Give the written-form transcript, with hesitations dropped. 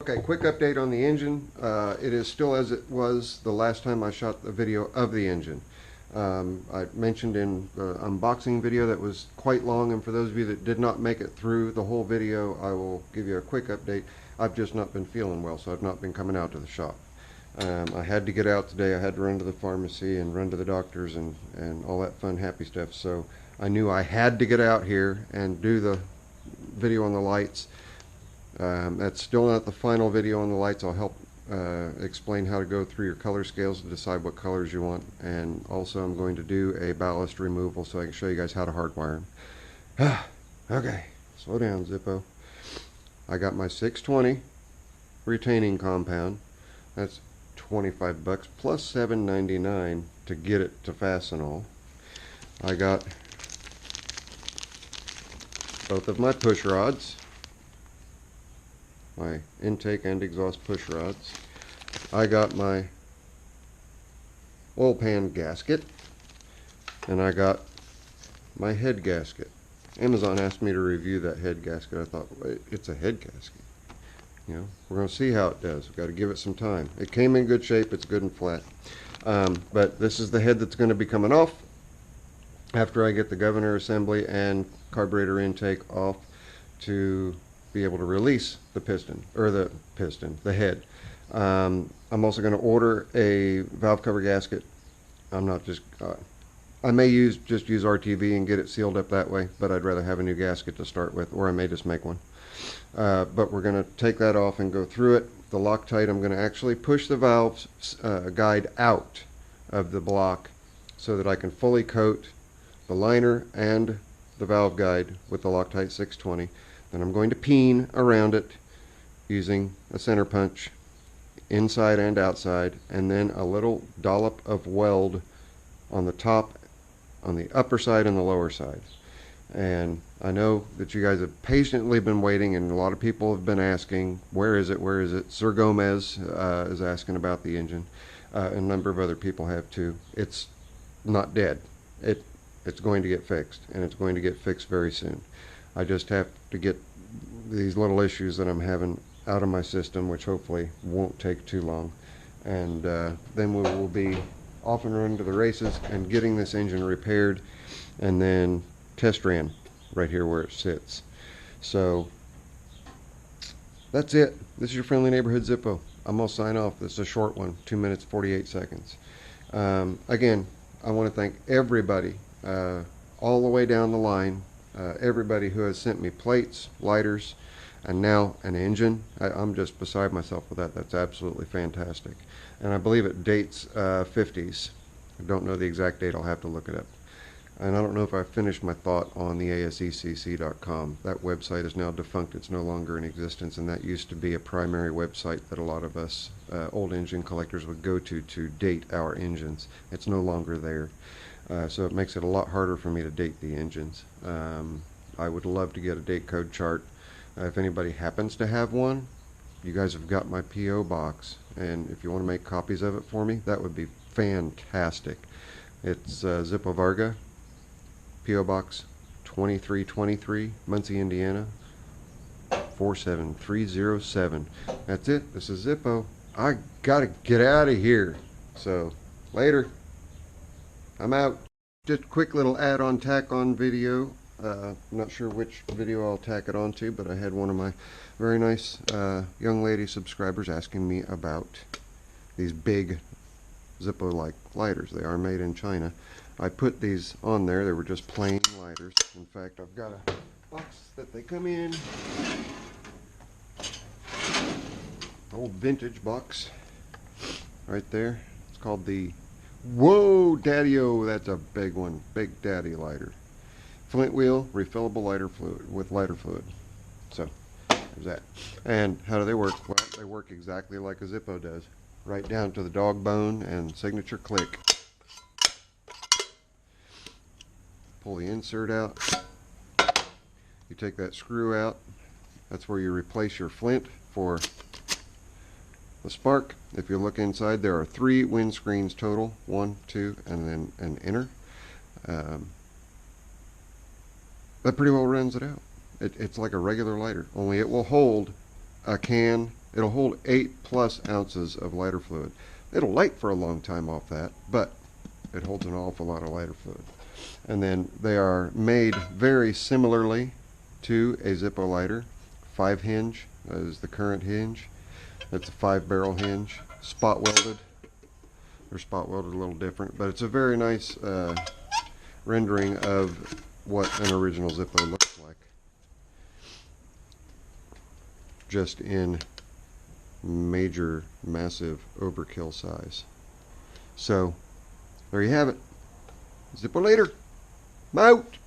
Okay, quick update on the engine. It is still as it was the last time I shot the video of the engine. I mentioned in the unboxing video that was quite long, and for those of you that did not make it through the whole video, I will give you a quick update. I've just not been feeling well, so I've not been coming out to the shop. I had to get out today. I had to run to the pharmacy and run to the doctors and all that fun, happy stuff. So I knew I had to get out here and do the video on the lights. That's still not the final video on the lights. I'll help explain how to go through your color scales to decide what colors you want, and also I'm going to do a ballast removal so I can show you guys how to hardwire them. Okay, slow down, Zippo. I got my 620 retaining compound. That's 25 bucks plus $7.99 to get it to Fastenal. I got both of my push rods, my intake and exhaust push rods. I got my oil pan gasket, and I got my head gasket. Amazon asked me to review that head gasket. I thought, wait, it's a head gasket. You know, we're going to see how it does. We've got to give it some time. It came in good shape. It's good and flat. But this is the head that's going to be coming off after I get the governor assembly and carburetor intake off to be able to release the the head. I'm also going to order a valve cover gasket. I'm not just, I may just use RTV and get it sealed up that way, but I'd rather have a new gasket to start with, or I may just make one. But we're going to take that off and go through it. The Loctite, I'm going to actually push the valve guide out of the block so that I can fully coat the liner and the valve guide with the Loctite 620. Then I'm going to peen around it using a center punch inside and outside, and then a little dollop of weld on the top, on the upper side and the lower side. And I know that you guys have patiently been waiting, and a lot of people have been asking, where is it, where is it? Sir Gomez is asking about the engine. A number of other people have too. It's not dead. It's going to get fixed, and it's going to get fixed very soon. I just have to get these little issues that I'm having out of my system, which hopefully won't take too long. And then we will be off and running to the races and getting this engine repaired, and then test ran right here where it sits. So that's it. This is your friendly neighborhood Zippo. I'm going to sign off. This is a short one, 2 minutes 48 seconds. Again, I want to thank everybody all the way down the line, everybody who has sent me plates, lighters, and now an engine. I'm just beside myself with that. That's absolutely fantastic. And I believe it dates 50s. I don't know the exact date. I'll have to look it up. And I don't know if I finished my thought on the asecc.com. That website is now defunct. It's no longer in existence, and that used to be a primary website that a lot of us old engine collectors would go to date our engines. It's no longer there. So it makes it a lot harder for me to date the engines. I would love to get a date code chart. If anybody happens to have one, you guys have got my P.O. box, and if you want to make copies of it for me, that would be fantastic. It's Zippo Varga, P.O. Box 2323, Muncie, Indiana 47307. That's it. This is Zippo. I gotta get out of here. So, later. I'm out. Just a quick little add-on tack-on video. I'm not sure which video I'll tack it onto, but I had one of my very nice young lady subscribers asking me about these big Zippo-like lighters. They are made in China. I put these on there. They were just plain lighters. In fact, I've got a box that they come in. Old vintage box right there. It's called the Whoa Daddy-O. That's a big one. Big Daddy lighter. Flint wheel, refillable lighter fluid with lighter fluid. So there's that. And how do they work? Well, they work exactly like a Zippo does, right down to the dog bone and signature click. Pull the insert out. You take that screw out. That's where you replace your flint for the spark. If you look inside, there are 3 windscreens total. 1, 2, and then an inner. That pretty well runs it out. It's like a regular lighter, only it will hold a can It'll hold 8+ ounces of lighter fluid. It'll light for a long time off that, but it holds an awful lot of lighter fluid. And then they are made very similarly to a Zippo lighter. 5 hinge is the current hinge. It's a 5-barrel hinge, spot welded. They're spot welded a little different, but it's a very nice rendering of what an original Zippo looks like, just in major, massive overkill size. So there you have it. Zippo later. I'm out.